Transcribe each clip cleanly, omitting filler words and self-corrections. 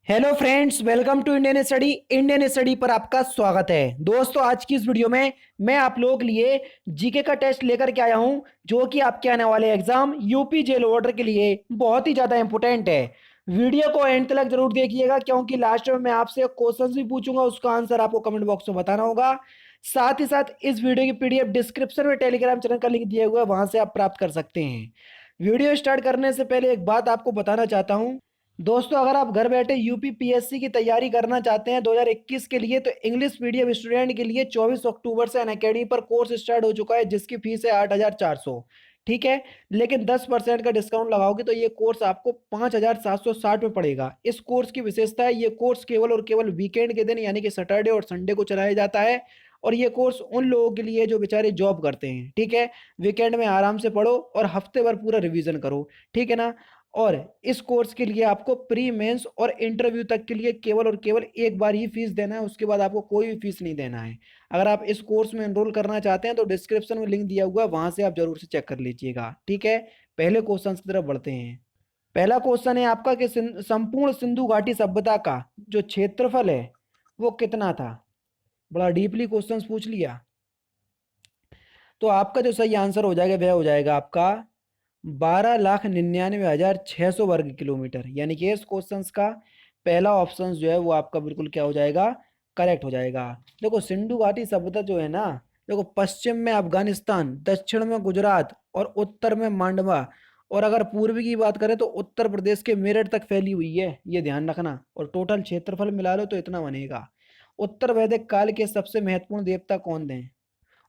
Hello friends, welcome to Indian study पर आपका स्वागत है। दोस्तों, आज की इस वीडियो में मैं आप लोगों के लिए जीके का टेस्ट लेकर के आया हूं, जो कि आपके आने वाले एग्जाम यूपी जेल वार्डर के लिए बहुत ही ज़्यादा इंपॉर्टेंट है। वीडियो को एंड तक जरूर देखिएगा, क्योंकि लास्ट में मैं आपसे क्वेश्चन भी पूछूंगा, उसका आंसर आपको कमेंट बॉक्स में बताना होगा। साथ ही साथ इस वीडियो की पीडीएफ डिस्क्रिप्शन में टेलीग्राम चैनल का लिंक दिया हुआ है, वहां से आप प्राप्त कर सकते हैं। वीडियो स्टार्ट करने से पहले एक बात आपको बताना चाहता हूं। दोस्तों, अगर आप घर बैठे यूपी पीएससी की तैयारी करना चाहते हैं 2021 के लिए, तो इंग्लिश मीडियम स्टूडेंट के लिए 24 अक्टूबर से अनअकैडमी पर कोर्स स्टार्ट हो चुका है, जिसकी फीस है 8,400। ठीक है, लेकिन 10% का डिस्काउंट लगाओगे तो ये कोर्स आपको 5,760 में पड़ेगा। इस कोर्स की विशेषता है, ये कोर्स केवल और केवल वीकेंड के दिन यानी कि सैटरडे और संडे को चलाया जाता है। और ये कोर्स उन लोगों के लिए जो बेचारे जॉब करते हैं। ठीक है, वीकेंड में आराम से पढ़ो और हफ्ते भर पूरा रिवीजन करो। ठीक है ना। और इस कोर्स के लिए आपको प्री मेंस और इंटरव्यू तक के लिए केवल और केवल एक बार ही फीस देना है, उसके बाद आपको कोई भी फीस नहीं देना है। अगर आप इस कोर्स में एनरोल करना चाहते हैं तो डिस्क्रिप्शन में लिंक दिया हुआ है, वहां से आप जरूर से चेक कर लीजिएगा। ठीक है, पहले क्वेश्चन की तरफ बढ़ते हैं। पहला क्वेश्चन है आपका कि संपूर्ण सिंधु घाटी सभ्यता का जो क्षेत्रफल है वो कितना था। बड़ा डीपली क्वेश्चन पूछ लिया। तो आपका जो सही आंसर हो जाएगा वह हो जाएगा आपका 12,99,600 वर्ग किलोमीटर, यानी कि इस क्वेश्चन का पहला ऑप्शन जो है वो आपका बिल्कुल क्या हो जाएगा, करेक्ट हो जाएगा। देखो, सिंधु घाटी सभ्यता जो है ना, देखो पश्चिम में अफगानिस्तान, दक्षिण में गुजरात और उत्तर में मांडवा, और अगर पूर्वी की बात करें तो उत्तर प्रदेश के मेरठ तक फैली हुई है, ये ध्यान रखना। और टोटल क्षेत्रफल मिला लो तो इतना बनेगा। उत्तर वैदिक काल के सबसे महत्वपूर्ण देवता कौन थे।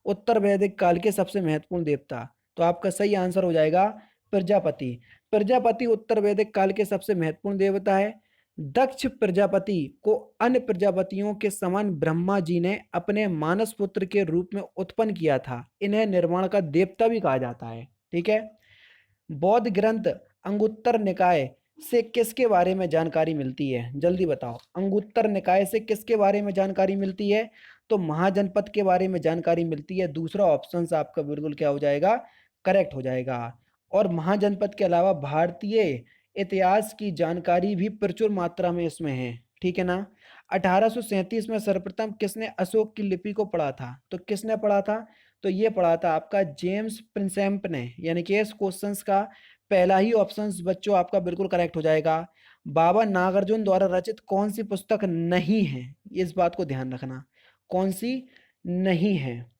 उत्तर वैदिक काल के सबसे महत्वपूर्ण देवता, तो आपका सही आंसर हो जाएगा प्रजापति। प्रजापति उत्तर वैदिक काल के सबसे महत्वपूर्ण देवता है। दक्ष प्रजापति को अन्य प्रजापतियों के समान ब्रह्मा जी ने अपने मानस पुत्र के रूप में उत्पन्न किया था। इन्हें निर्माण का देवता भी कहा जाता है। ठीक है। बौद्ध ग्रंथ अंगुत्तर निकाय से किसके बारे में जानकारी मिलती है, जल्दी बताओ। अंगुत्तर निकाय से किसके बारे में जानकारी मिलती है, तो महाजनपद के बारे में जानकारी मिलती है। दूसरा ऑप्शन आपका बिल्कुल क्या हो जाएगा, करेक्ट हो जाएगा। और महाजनपद के अलावा भारतीय इतिहास की जानकारी भी प्रचुर मात्रा में इसमें है। ठीक है ना। 1837 में सर्वप्रथम किसने अशोक की लिपि को पढ़ा था, तो किसने पढ़ा था, तो ये पढ़ा था आपका जेम्स प्रिंसेप ने, यानी कि इस क्वेश्चंस का पहला ही ऑप्शन बच्चों आपका बिल्कुल करेक्ट हो जाएगा। बाबा नागार्जुन द्वारा रचित कौन सी पुस्तक नहीं है, इस बात को ध्यान रखना, कौन सी नहीं है।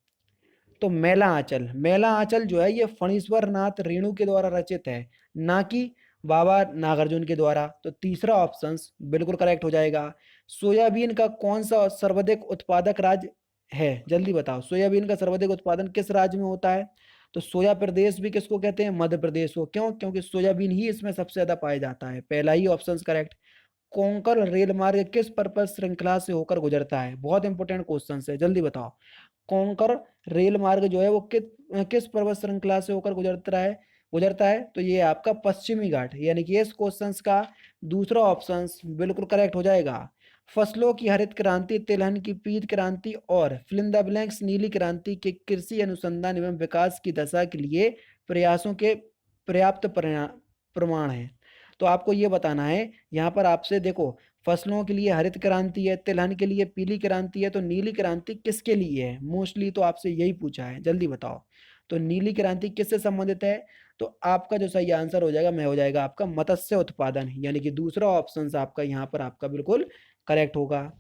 तो मेला आंचल, मेला आंचल जो है ये फणीश्वर नाथ रेणु के द्वारा रचित है, ना कि बाबा नागार्जुन के द्वारा। तो तीसरा ऑप्शन बिल्कुल करेक्ट हो जाएगा। सोयाबीन का कौन सा सर्वाधिक उत्पादक राज्य है, जल्दी बताओ। सोयाबीन का सर्वाधिक उत्पादन किस राज्य में होता है, तो सोया प्रदेश भी किसको कहते हैं, मध्य प्रदेश को। क्यों, क्योंकि सोयाबीन ही इसमें सबसे ज्यादा पाया जाता है। पहला ही ऑप्शन करेक्ट। कोंकण रेल मार्ग किस पर्वत श्रृंखला से होकर गुजरता है, बहुत इंपॉर्टेंट क्वेश्चन है, जल्दी बताओ। कोंकण रेल मार्ग जो है वो किस पर्वत श्रृंखला से होकर गुजरता है, तो ये आपका पश्चिमी घाट, यानी कि इस क्वेश्चन का दूसरा ऑप्शन बिल्कुल करेक्ट हो जाएगा। फसलों की हरित क्रांति, तिलहन की पीत क्रांति और फिल इन द ब्लैंक्स नीली क्रांति के कृषि अनुसंधान एवं विकास की दशा के लिए प्रयासों के पर्याप्त प्रमाण है। तो आपको ये बताना है यहाँ पर आपसे, देखो फसलों के लिए हरित क्रांति है, तिलहन के लिए पीली क्रांति है, तो नीली क्रांति किसके लिए है, मोस्टली तो आपसे यही पूछा है, जल्दी बताओ। तो नीली क्रांति किससे संबंधित है, तो आपका जो सही आंसर हो जाएगा मैं हो जाएगा आपका मत्स्य उत्पादन, यानी कि दूसरा ऑप्शन आपका यहाँ पर आपका बिल्कुल करेक्ट होगा।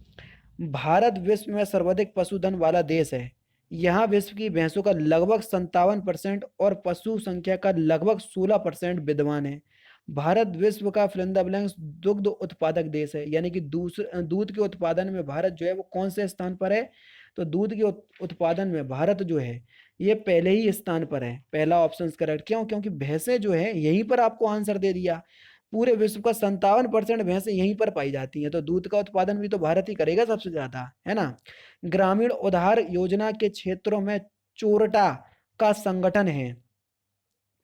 भारत विश्व में सर्वाधिक पशुधन वाला देश है। यहाँ विश्व की भैंसों का लगभग 57% और पशु संख्या का लगभग 16% विद्यमान है। भारत विश्व का फिलिंदा दुग्ध उत्पादक देश है, यानी कि दूसरे दूध के उत्पादन में भारत जो है वो कौन से स्थान पर है, तो दूध के उत्पादन में भारत जो है ये पहले ही स्थान पर है। पहला ऑप्शन करेक्ट। क्यों, क्योंकि भैंसें जो है यहीं पर आपको आंसर दे दिया। पूरे विश्व का 57% भैंसें यहीं पर पाई जाती हैं, तो दूध का उत्पादन भी तो भारत ही करेगा सबसे ज्यादा, है ना। ग्रामीण उधार योजना के क्षेत्रों में चोरटा का संगठन है,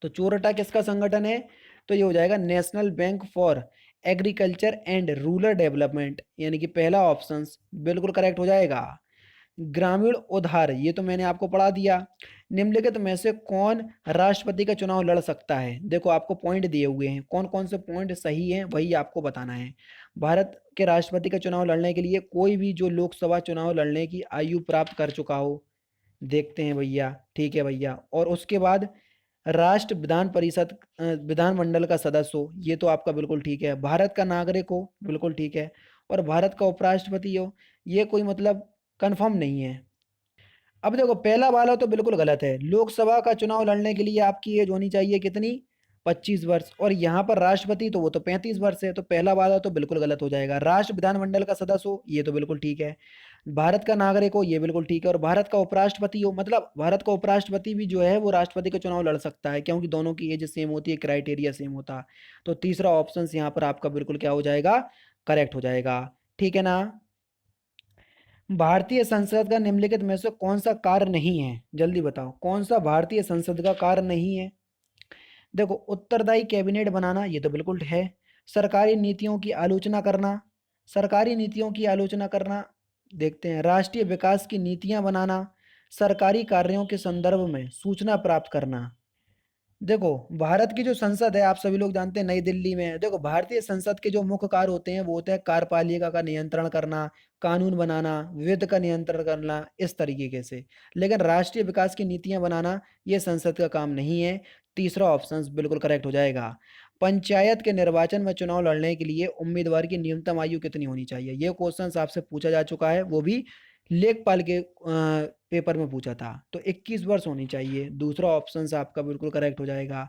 तो चोरटा किसका संगठन है, तो ये हो जाएगा national bank for agriculture and rural development, यानी कि पहला ऑप्शन बिल्कुल करेक्ट हो जाएगा। ग्रामीण उधार, ये तो मैंने आपको पढ़ा दिया। निम्नलिखित में से कौन राष्ट्रपति का चुनाव लड़ सकता है? देखो आपको पॉइंट दिए हुए हैं, कौन कौन से पॉइंट सही हैं वही आपको बताना है। भारत के राष्ट्रपति का चुनाव लड़ने के लिए कोई भी जो लोकसभा चुनाव लड़ने की आयु प्राप्त कर चुका हो, देखते हैं भैया, ठीक है भैया। और उसके बाद राष्ट्र विधान परिषद विधानमंडल का सदस्य हो, ये तो आपका बिल्कुल ठीक है। भारत का नागरिक हो, बिल्कुल ठीक है। और भारत का उपराष्ट्रपति हो, ये कोई मतलब कंफर्म नहीं है। अब देखो पहला वाला तो बिल्कुल गलत है। लोकसभा का चुनाव लड़ने के लिए आपकी एज होनी चाहिए कितनी? 25 वर्ष। और यहाँ पर राष्ट्रपति तो वो तो 35 वर्ष है, तो पहला वाला तो बिल्कुल गलत हो जाएगा। राष्ट्र विधानमंडल का सदस्य हो, ये तो बिल्कुल ठीक है। भारत का नागरिक हो, ये बिल्कुल ठीक है। और भारत का उपराष्ट्रपति हो, मतलब भारत का उपराष्ट्रपति भी जो है वो राष्ट्रपति का चुनाव लड़ सकता है, क्योंकि दोनों की एज सेम होती है, क्राइटेरिया सेम होता। तो तीसरा ऑप्शन यहाँ पर आपका बिल्कुल क्या हो जाएगा? करेक्ट हो जाएगा। ठीक है ना? भारतीय संसद का निम्नलिखित में से कौन सा कार्य नहीं है? जल्दी बताओ, कौन सा भारतीय संसद का कार्य नहीं है? देखो, उत्तरदायी कैबिनेट बनाना, ये तो बिल्कुल है। सरकारी नीतियों की आलोचना करना, सरकारी नीतियों की आलोचना करना। देखते हैं, राष्ट्रीय विकास की नीतियां बनाना, सरकारी कार्यों के संदर्भ में सूचना प्राप्त करना। देखो, भारत की जो संसद है, आप सभी लोग जानते हैं नई दिल्ली में है। देखो, भारतीय संसद के जो मुख्य कार्य होते हैं वो होते हैं कार्यपालिका का नियंत्रण करना, कानून बनाना, वित्त का नियंत्रण करना, इस तरीके से। लेकिन राष्ट्रीय विकास की नीतियां बनाना ये संसद का काम नहीं है। तीसरा ऑप्शन बिल्कुल करेक्ट हो जाएगा। पंचायत के निर्वाचन में चुनाव लड़ने के लिए उम्मीदवार की न्यूनतम आयु कितनी होनी चाहिए? ये क्वेश्चन आपसे पूछा जा चुका है, वो भी लेखपाल के पेपर में पूछा था। तो 21 वर्ष होनी चाहिए। दूसरा ऑप्शन आपका बिल्कुल करेक्ट हो जाएगा।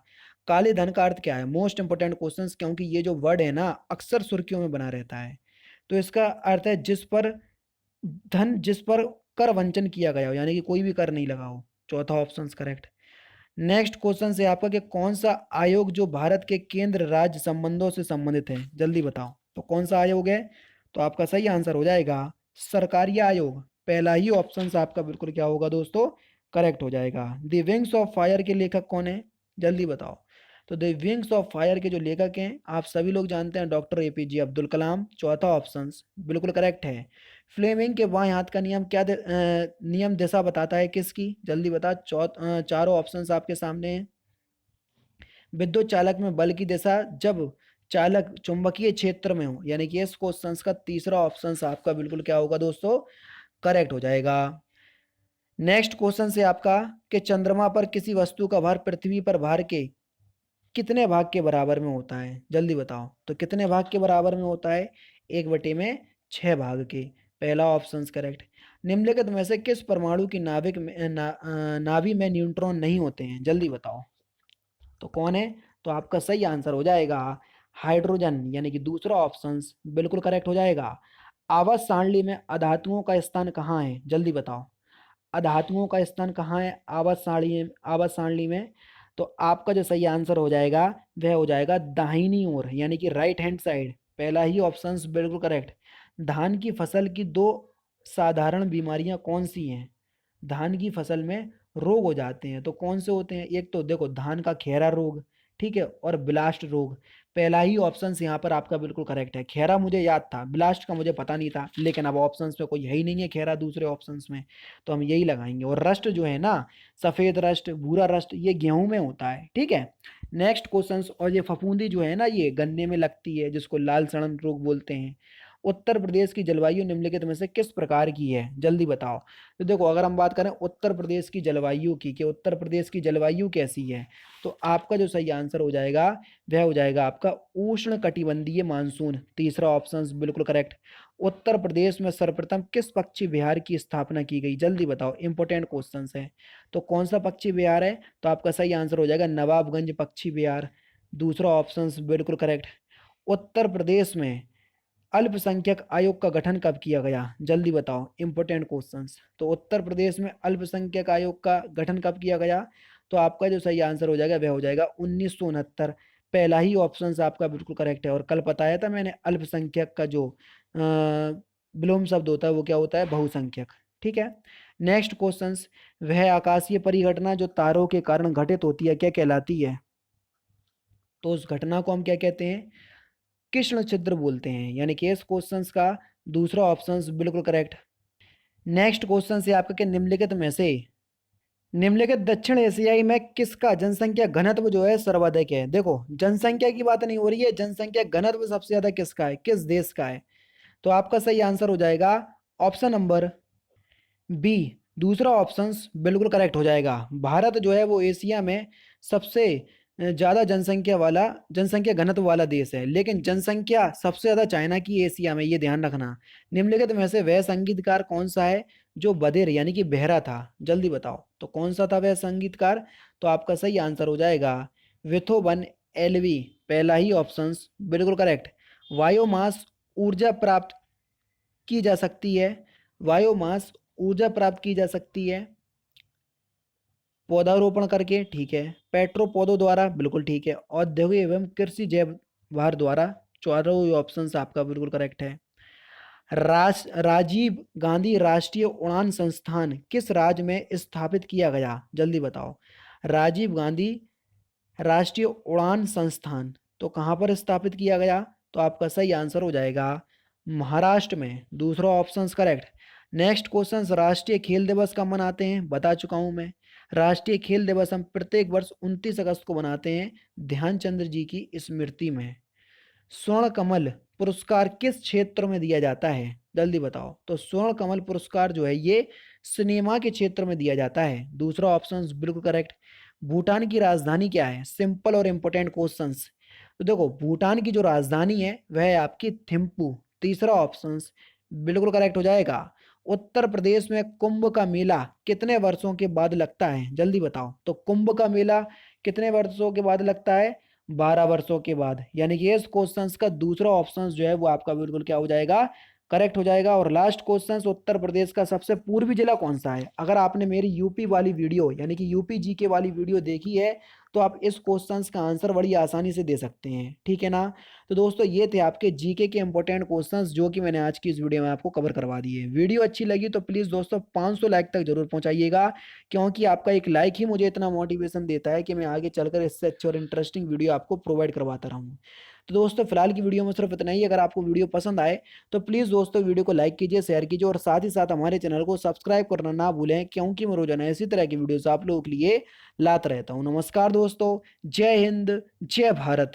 काले धन का अर्थ क्या है? मोस्ट इंपोर्टेंट क्वेश्चन, क्योंकि ये जो वर्ड है ना अक्सर सुर्खियों में बना रहता है। तो इसका अर्थ है जिस पर कर वंचन किया गया हो, यानी कि कोई भी कर नहीं लगा हो। चौथा ऑप्शन करेक्ट। नेक्स्ट क्वेश्चन है आपका कि कौन सा आयोग जो भारत के केंद्र राज्य संबंधों से संबंधित है? जल्दी बताओ, तो कौन सा आयोग है? तो आपका सही आंसर हो जाएगा सरकारी आयोग। पहला ही ऑप्शन आपका बिल्कुल क्या होगा दोस्तों? करेक्ट हो जाएगा। द विंग्स ऑफ फायर के लेखक कौन है? जल्दी बताओ। तो द विंग्स ऑफ फायर के जो लेखक हैं आप सभी लोग जानते हैं, डॉक्टर एपीजे अब्दुल कलाम। चौथा ऑप्शन बिल्कुल करेक्ट है। फ्लेमिंग के बाएं हाथ का नियम नियम दिशा बताता है किसकी? जल्दी बता। चारों ऑप्शंस आपके सामने हैं। विद्युत चालक में बल की दिशा जब चालक चुंबकीय क्षेत्र में हो, यानी कि इस क्वेश्चन का तीसरा ऑप्शन आपका बिल्कुल क्या होगा दोस्तों? करेक्ट हो जाएगा। नेक्स्ट क्वेश्चन से आपका कि चंद्रमा पर किसी वस्तु का भार पृथ्वी पर भार के कितने भाग के बराबर में होता है? जल्दी बताओ, तो कितने भाग के बराबर में होता है? 1/6 भाग के। पहला ऑप्शन करेक्ट। निम्नलिखित में से किस परमाणु की नाभि में न्यूट्रॉन नहीं होते हैं? जल्दी बताओ, तो कौन है? तो आपका सही आंसर हो जाएगा हाइड्रोजन, यानी कि दूसरा ऑप्शन बिल्कुल करेक्ट हो जाएगा। आवर्त सारणी में अधातुओं का स्थान कहाँ है? जल्दी बताओ, अधातुओं का स्थान कहाँ है आवर्त सारणी में? तो आपका जो सही आंसर हो जाएगा वह हो जाएगा दाहिनी ओर, यानी कि राइट हैंड साइड। पहला ही ऑप्शन बिल्कुल करेक्ट। धान की फसल की दो साधारण बीमारियां कौन सी हैं? धान की फसल में रोग हो जाते हैं, तो कौन से होते हैं? एक तो देखो धान का खैरा रोग, ठीक है, और ब्लास्ट रोग। पहला ही ऑप्शन यहाँ पर आपका बिल्कुल करेक्ट है। खैरा मुझे याद था, ब्लास्ट का मुझे पता नहीं था, लेकिन अब ऑप्शंस में कोई है ही नहीं है खैरा दूसरे ऑप्शंस में, तो हम यही लगाएंगे। और रस्ट जो है ना, सफेद रस्ट, भूरा रस्ट, ये गेहूं में होता है, ठीक है। नेक्स्ट क्वेश्चन, और ये फफूंदी जो है ना ये गन्ने में लगती है, जिसको लाल सड़न रोग बोलते हैं। उत्तर प्रदेश की जलवायु निम्नलिखित में से किस प्रकार की है? जल्दी बताओ। तो देखो, अगर हम बात करें उत्तर प्रदेश की जलवायु की, कि उत्तर प्रदेश की जलवायु कैसी है, तो आपका जो सही आंसर हो जाएगा वह हो जाएगा आपका उष्ण कटिबंधीय मानसून। तीसरा ऑप्शन बिल्कुल करेक्ट। उत्तर प्रदेश में सर्वप्रथम किस पक्षी विहार की स्थापना की गई? जल्दी बताओ, इंपॉर्टेंट क्वेश्चन है। तो कौन सा पक्षी विहार है? तो आपका सही आंसर हो जाएगा नवाबगंज पक्षी विहार। दूसरा ऑप्शन बिल्कुल करेक्ट। उत्तर प्रदेश में अल्पसंख्यक आयोग का गठन कब किया गया? जल्दी बताओ, इंपॉर्टेंट क्वेश्चंस। तो उत्तर प्रदेश में अल्पसंख्यक आयोग का गठन कब किया गया? तो आपका जो सही आंसर हो जाएगा वह हो जाएगा 1969। पहला ही ऑप्शन आपका बिल्कुल करेक्ट है। और कल बताया था मैंने, अल्पसंख्यक का जो विलोम शब्द होता है वो क्या होता है? बहुसंख्यक, ठीक है। नेक्स्ट क्वेश्चन, वह आकाशीय परिघटना जो तारों के कारण घटित होती है क्या कहलाती है? तो उस घटना को हम क्या कहते हैं? कृष्ण छिद्र बोलते हैं, यानी कि इस क्वेश्चन का दूसरा ऑप्शन बिल्कुल करेक्ट। नेक्स्ट क्वेश्चन से आपका, कि निम्नलिखित दक्षिण एशियाई में किसका जनसंख्या घनत्व जो है सर्वाधिक है। देखो, जनसंख्या की बात नहीं हो रही है, जनसंख्या घनत्व सबसे ज्यादा किसका है, किस देश का है। तो आपका सही आंसर हो जाएगा ऑप्शन नंबर बी। दूसरा ऑप्शन बिल्कुल करेक्ट हो जाएगा। भारत जो है वो एशिया में सबसे ज्यादा जनसंख्या घनत्व वाला देश है, लेकिन जनसंख्या सबसे ज्यादा चाइना की है एशिया में, ये ध्यान रखना। निम्नलिखित में से वह संगीतकार कौन सा है जो बधिर यानी कि बहरा था, जल्दी बताओ। तो कौन सा था वह संगीतकार। तो आपका सही आंसर हो जाएगा विथोवन एलवी, पहला ही ऑप्शन बिल्कुल करेक्ट। बायोमास ऊर्जा प्राप्त की जा सकती है, बायोमास ऊर्जा प्राप्त की जा सकती है पौधारोपण करके, ठीक है। पेट्रो पौधों द्वारा, बिल्कुल ठीक है। औद्योगिक एवं कृषि जैव भार द्वारा, चारों ऑप्शन आपका बिल्कुल करेक्ट है। राजीव गांधी राष्ट्रीय उड़ान संस्थान किस राज्य में स्थापित किया गया, जल्दी बताओ। राजीव गांधी राष्ट्रीय उड़ान संस्थान तो कहाँ पर स्थापित किया गया। तो आपका सही आंसर हो जाएगा महाराष्ट्र में, दूसरा ऑप्शन करेक्ट। नेक्स्ट क्वेश्चन, राष्ट्रीय खेल दिवस कब मनाते हैं, बता चुका हूं मैं। राष्ट्रीय खेल दिवस हम प्रत्येक वर्ष 29 अगस्त को मनाते हैं ध्यानचंद्र जी की स्मृति में। स्वर्ण कमल पुरस्कार किस क्षेत्र में दिया जाता है, जल्दी बताओ। तो स्वर्ण कमल पुरस्कार जो है ये सिनेमा के क्षेत्र में दिया जाता है, दूसरा ऑप्शन बिल्कुल करेक्ट। भूटान की राजधानी क्या है, सिंपल और इंपोर्टेंट क्वेश्चंस। तो देखो, भूटान की जो राजधानी है वह है आपकी थिम्पू, तीसरा ऑप्शन बिल्कुल करेक्ट हो जाएगा। उत्तर प्रदेश में कुंभ का मेला कितने वर्षों के बाद लगता है, जल्दी बताओ। तो कुंभ का मेला कितने वर्षों के बाद लगता है, 12 वर्षों के बाद। यानी कि इस क्वेश्चन का दूसरा ऑप्शन जो है वो आपका बिल्कुल क्या हो जाएगा, करेक्ट हो जाएगा। और लास्ट क्वेश्चन, उत्तर प्रदेश का सबसे पूर्वी जिला कौन सा है। अगर आपने मेरी यूपी वाली वीडियो यानी कि यूपी जीके वाली वीडियो देखी है तो आप इस क्वेश्चन का आंसर बड़ी आसानी से दे सकते हैं, ठीक है ना। तो दोस्तों, ये थे आपके जीके के इंपॉर्टेंट क्वेश्चंस जो कि मैंने आज की इस वीडियो में आपको कवर करवा दिए। वीडियो अच्छी लगी तो प्लीज़ दोस्तों 500 लाइक तक जरूर पहुंचाइएगा, क्योंकि आपका एक लाइक ही मुझे इतना मोटिवेशन देता है कि मैं आगे चलकर इससे अच्छी और इंटरेस्टिंग वीडियो आपको प्रोवाइड करवाता रहूँ। तो दोस्तों, फिलहाल की वीडियो में सिर्फ इतना ही। अगर आपको वीडियो पसंद आए तो प्लीज़ दोस्तों वीडियो को लाइक कीजिए, शेयर कीजिए और साथ ही साथ हमारे चैनल को सब्सक्राइब करना ना भूलें, क्योंकि मैं रोजाना इसी तरह की वीडियोस आप लोगों के लिए लाता रहता हूँ। नमस्कार दोस्तों, जय हिंद, जय भारत।